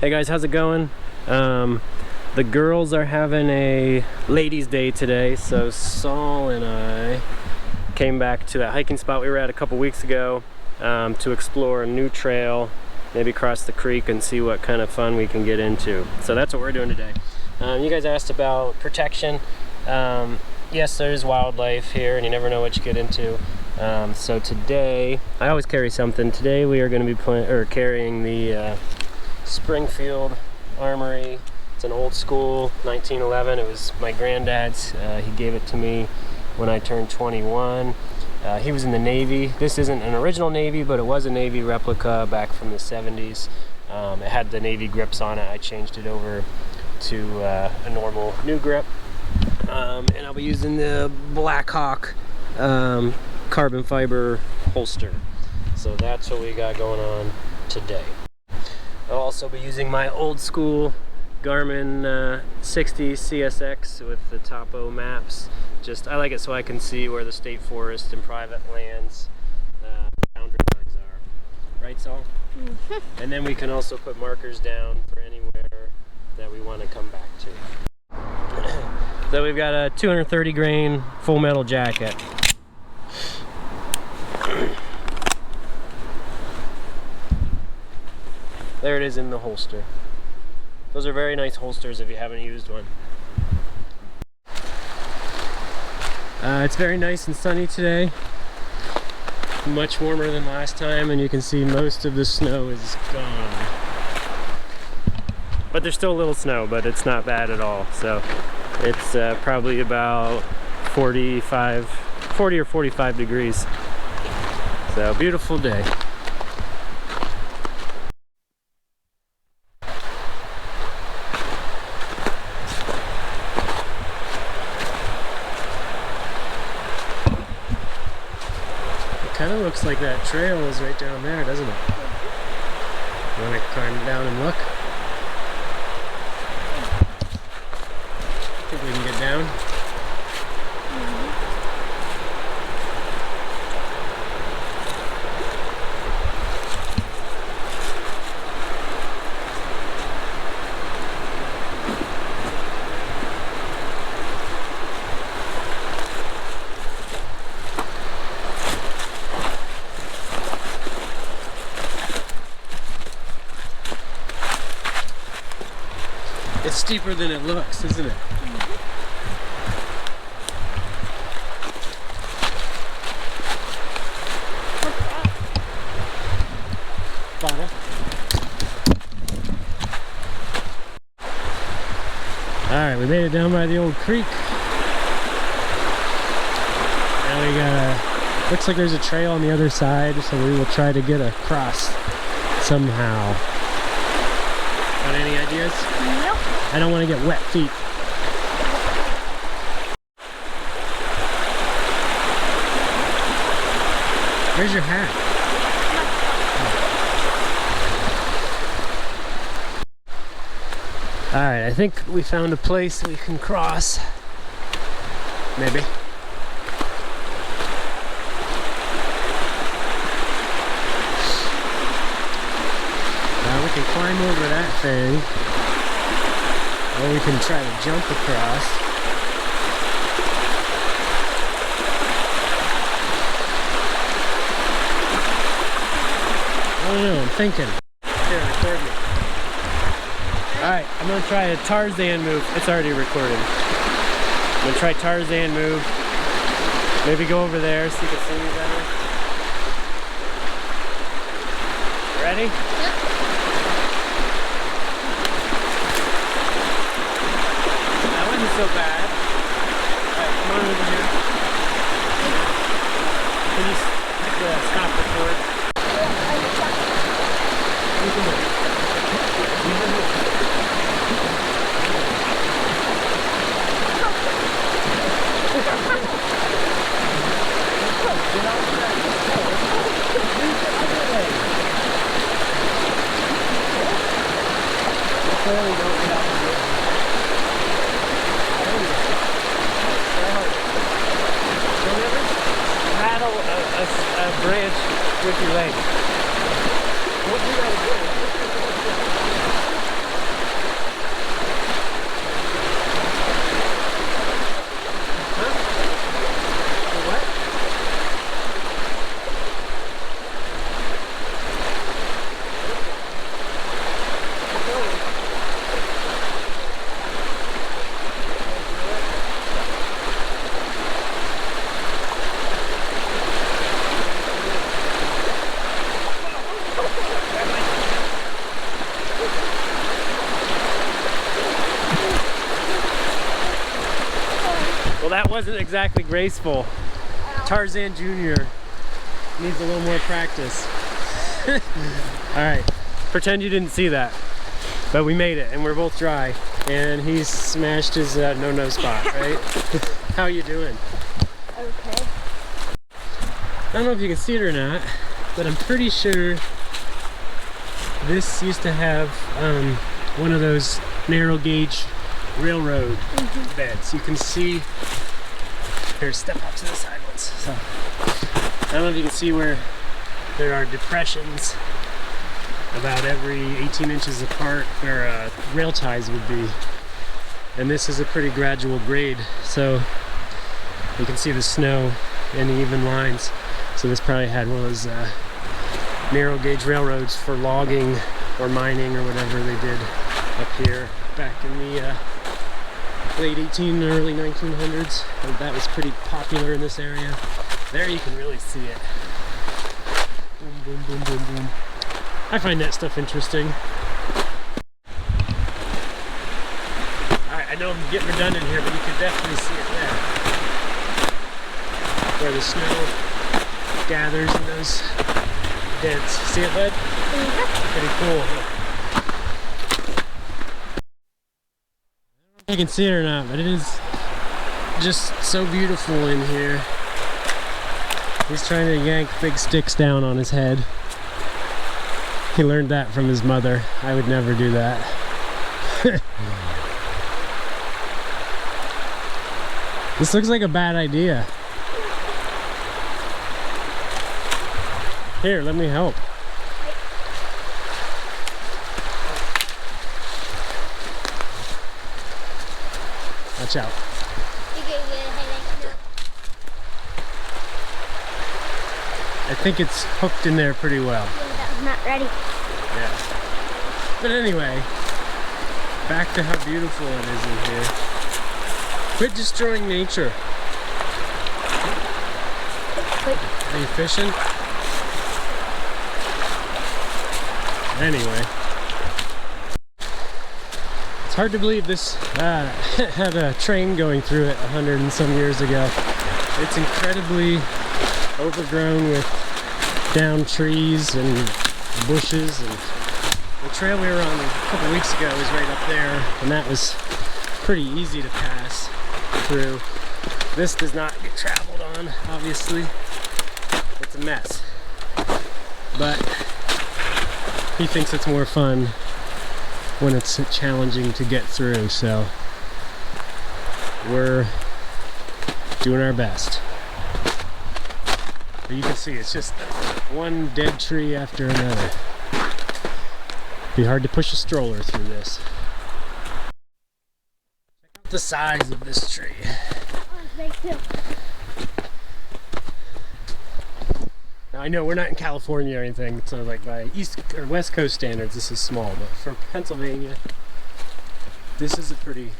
Hey guys, how's it going? The girls are having a ladies' day today, so Saul and I came back to that hiking spot we were at a couple weeks ago to explore a new trail, maybe cross the creek and see what kind of fun we can get into. So that's what we're doing today. You guys asked about protection. Yes, there's wildlife here and you never know what you get into. So today, I always carry something. Today we are going to be carrying the Springfield Armory. It's an old school 1911. It was my granddad's. He gave it to me when I turned 21. He was in the Navy. This isn't an original Navy, but it was a Navy replica back from the 70s. It had the Navy grips on it. I changed it over to a normal new grip. And I'll be using the Blackhawk carbon fiber holster. So that's what we got going on today. I'll also be using my old school Garmin 60 CSX with the topo maps. I like it so I can see where the state forest and private lands boundary lines are. Right, Saul? Mm-hmm. And then we can also put markers down for anywhere that we want to come back to. So we've got a 230 grain full metal jacket. There it is in the holster. Those are very nice holsters if you haven't used one. It's very nice and sunny today. Much warmer than last time, and you can see most of the snow is gone. But there's still a little snow, but it's not bad at all. So it's probably about 40 or 45 degrees. So beautiful day. Kind of looks like that trail is right down there, doesn't it? You want to climb down and look? Think we can get down? It's steeper than it looks, isn't it? Bottle. Alright, we made it down by the old creek. Now we got looks like there's a trail on the other side, so we will try to get across somehow. Got any ideas? Nope. I don't want to get wet feet. Where's your hat? Alright, I think we found a place we can cross. Maybe. We can climb over that thing, or we can try to jump across. I don't know, I'm thinking. Here, record me. Alright, I'm going to try a Tarzan move. It's already recording. I'm going to try Tarzan move. Maybe go over there so you can see me better. Ready? Yep. So bad. Alright, come on over here. Can you stop record? You can move. Get out of that. Clearly don't get out of here. Paddle a branch with your leg. What do you gotta do? Well, that wasn't exactly graceful. Tarzan Jr. needs a little more practice. All right, pretend you didn't see that. But we made it, and we're both dry. And he's smashed his no-no spot, right? How you doing? Okay. I don't know if you can see it or not, but I'm pretty sure this used to have one of those narrow gauge railroad beds. You can see, here, step up to the side once. So, I don't know if you can see where there are depressions about every 18 inches apart where rail ties would be. And this is a pretty gradual grade, so you can see the snow in even lines. So this probably had one of those narrow gauge railroads for logging or mining or whatever they did up here back in the late 18 and early 1900s. And that was pretty popular in this area. There you can really see it. Boom, boom, boom, boom, boom. I find that stuff interesting. Alright, I know I'm getting redundant here, but you can definitely see it there. Where the snow gathers in those dents. See it, bud? Pretty cool. I don't know if you can see it or not, but it is just so beautiful in here. He's trying to yank big sticks down on his head. He learned that from his mother. I would never do that. This looks like a bad idea. Here, let me help. Watch out. I think it's hooked in there pretty well. That was not ready. Yeah. But anyway, back to how beautiful it is in here. Quit destroying nature. Are you fishing? Anyway. It's hard to believe this had a train going through it 100 and some years ago. It's incredibly overgrown with down trees and bushes, and the trail we were on a couple weeks ago was right up there, and that was pretty easy to pass through. This does not get traveled on, obviously. It's a mess, but he thinks it's more fun when it's challenging to get through, so we're doing our best. But you can see it's just one dead tree after another. Be hard to push a stroller through this. Check out the size of this tree. Now I know we're not in California or anything, so like by East or West Coast standards this is small, but for Pennsylvania this is a pretty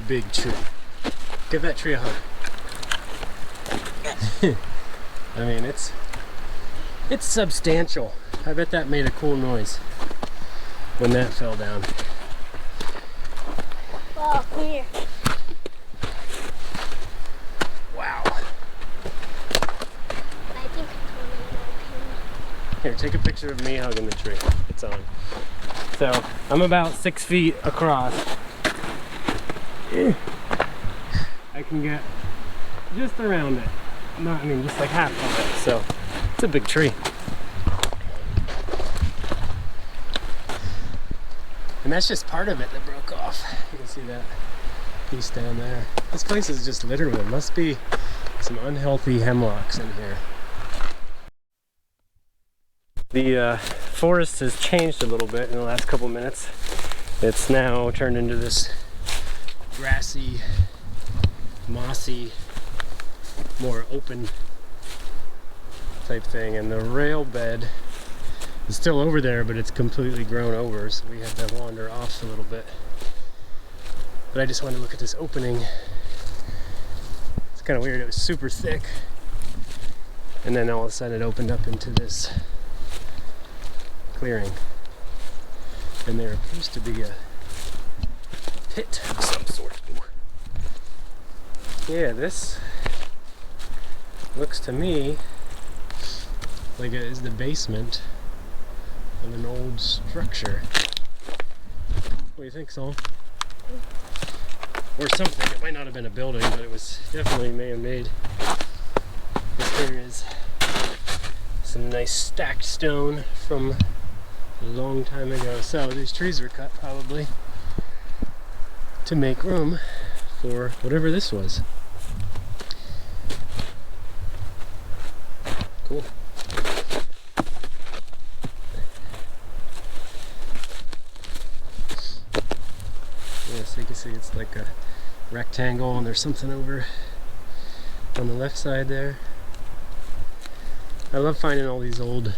big tree. Give that tree a hug. I mean, it's substantial. I bet that made a cool noise when that fell down. Oh, come here. Wow. I think Here, take a picture of me hugging the tree. It's on. So, I'm about 6 feet across. I can get just around it. Not, I mean, just like half of it. So, it's a big tree. And that's just part of it that broke off. You can see that piece down there. This place is just littered with, must be some unhealthy hemlocks in here. The forest has changed a little bit in the last couple minutes. It's now turned into this grassy, mossy, more open type thing, and the rail bed is still over there, but it's completely grown over, so we had to wander off a little bit. But I just wanted to look at this opening. It's kind of weird, it was super thick, and then all of a sudden it opened up into this clearing, and there appears to be a pit of some sort. Yeah, this looks to me like it is the basement of an old structure. What do you think, Saul? Or something. It might not have been a building, but it was definitely man-made. Here is some nice stacked stone from a long time ago. So these trees were cut probably to make room for whatever this was. Cool. Yeah, so you can see it's like a rectangle and there's something over on the left side there. I love finding all these old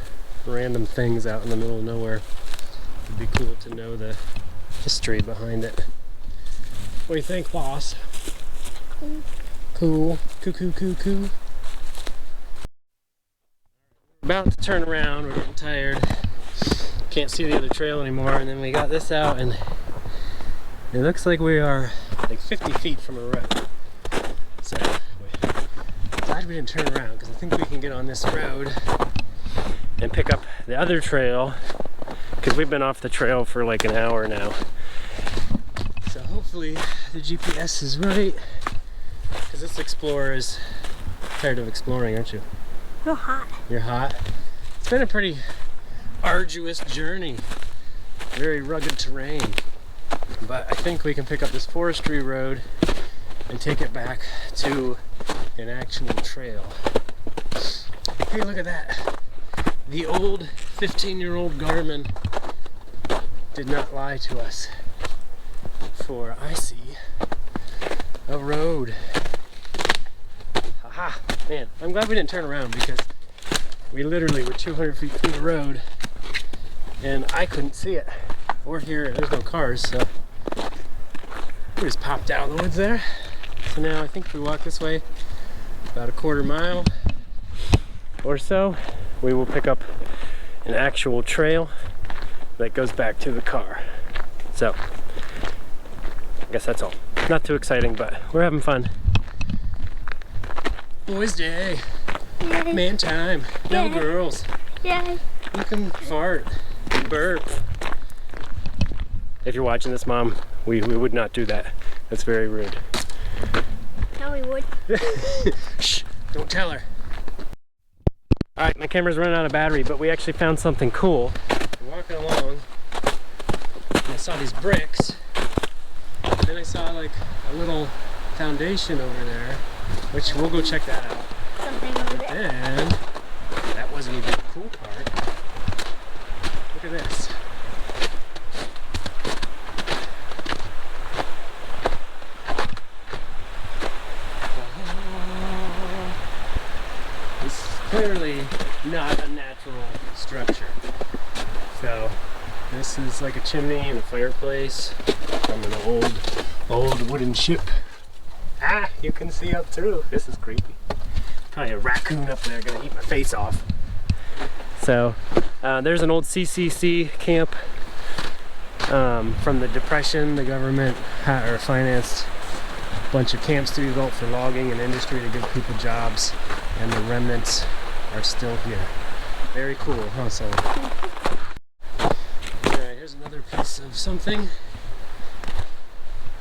random things out in the middle of nowhere. It'd be cool to know the history behind it. What do you think, boss? Cool. Cool. About to turn around, we're getting tired. Can't see the other trail anymore, and then we got this out and it looks like we are like 50 feet from a road. So, glad we didn't turn around because I think we can get on this road and pick up the other trail because we've been off the trail for like an hour now. So hopefully the GPS is right because this explorer is tired of exploring, aren't you? You're hot. You're hot? It's been a pretty arduous journey. Very rugged terrain. But I think we can pick up this forestry road and take it back to an actual trail. Hey, look at that. The old 15-year-old Garmin did not lie to us. For I see a road. Aha! Man, I'm glad we didn't turn around because we literally were 200 feet from the road and I couldn't see it or hear it. There's no cars, so we just popped out of the woods there. So now I think if we walk this way about a quarter mile or so, we will pick up an actual trail that goes back to the car. So I guess that's all. Not too exciting, but we're having fun. Boys' day. Yay. Man time. No Yay. girls. Yay. You can fart and burp. If you're watching this, Mom, we would not do that. That's very rude. No, we would. Shh, don't tell her. Alright, my camera's running out of battery, but we actually found something cool. We're walking along, and I saw these bricks, and then I saw like a little foundation over there, which we'll go check that out. Something over there. And that wasn't even the cool part. Look at this. This is clearly not a natural structure. So this is like a chimney and a fireplace from an old wooden ship. Ah, you can see up through. This is creepy. Probably a raccoon up there gonna eat my face off. So there's an old CCC camp from the Depression. The government financed a bunch of camps to be built for logging and industry to give people jobs, and the remnants are still here. Very cool, huh, Sully? Alright, here's another piece of something.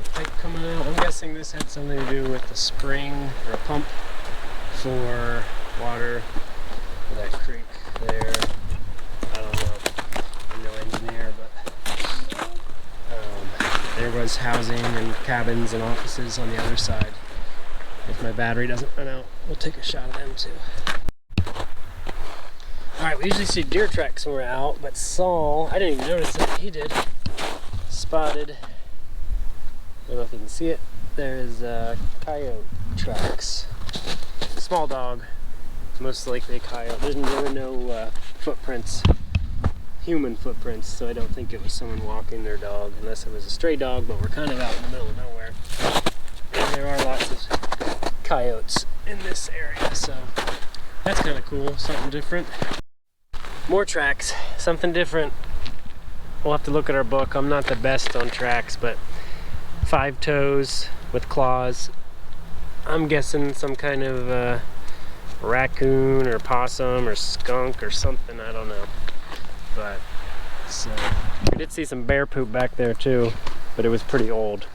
The pipe coming out. I'm guessing this had something to do with the spring or a pump for water for that creek there. I don't know. I'm no engineer, but there was housing and cabins and offices on the other side. If my battery doesn't run out, we'll take a shot of them too. Alright, we usually see deer tracks when we're out, but Saul, I didn't even notice it, he did, spotted, I don't know if you can see it, there's coyote tracks. Small dog, most likely a coyote. There were no footprints, human footprints, so I don't think it was someone walking their dog, unless it was a stray dog, but we're kind of out in the middle of nowhere. And there are lots of coyotes in this area, so that's kind of cool, something different. More tracks, something different. We'll have to look at our book. I'm not the best on tracks, but 5 toes with claws I'm guessing some kind of raccoon or possum or skunk or something, I don't know. But so we did see some bear poop back there too, but it was pretty old.